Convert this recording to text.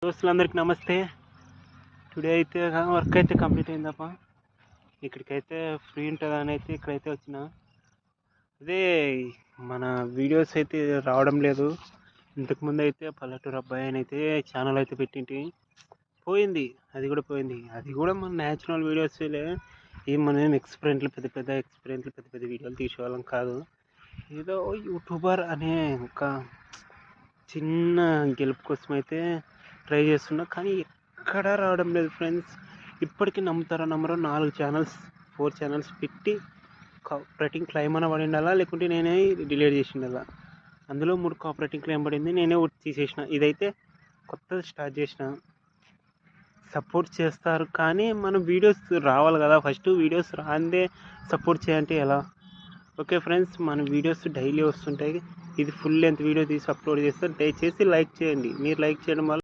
దోస్తులందరికీ నమస్తే. టుడే అయితే వర్క్ అయితే కంప్లీట్ అయిందప్ప. ఇక్కడికైతే ఫ్రీ ఉంటుందని అయితే ఇక్కడైతే వచ్చిన. అదే మన వీడియోస్ అయితే రావడం లేదు. ఇంతకుముందు అయితే పల్లెటూరు అబ్బాయి అని అయితే ఛానల్ అయితే పెట్టింటి, పోయింది. అది కూడా పోయింది. అది కూడా మన న్యాచురల్ వీడియోస్లే. మనం పెద్ద పెద్ద వీడియోలు తీసేవాళ్ళం కాదు. ఏదో యూట్యూబర్ అనే ఒక చిన్న గెలుపు కోసం అయితే ట్రై చేస్తున్నా, కానీ ఎక్కడ రావడం లేదు ఫ్రెండ్స్. ఇప్పటికీ నమ్ముతారో నమ్మరో 4 ఛానల్స్ పెట్టి కాపరేటింగ్ క్లైమ్ అని పడి ఉండాలా, లేకుంటే నేనే డిలీట్ చేసి ఉండాలా. అందులో 3 కాపరేటింగ్ క్లైమ్ పడింది, నేనే తీసేసిన. ఇదైతే కొత్తది స్టార్ట్ చేసిన. సపోర్ట్ చేస్తారు కానీ మన వీడియోస్ రావాలి కదా. ఫస్ట్ వీడియోస్ రాందే సపోర్ట్ చేయాలంటే ఎలా? ఓకే ఫ్రెండ్స్, మన వీడియోస్ డైలీ వస్తుంటాయి. ఇది ఫుల్ లెంత్ వీడియో తీసి అప్లోడ్ చేస్తే దయచేసి లైక్ చేయండి. మీరు లైక్ చేయడం వల్ల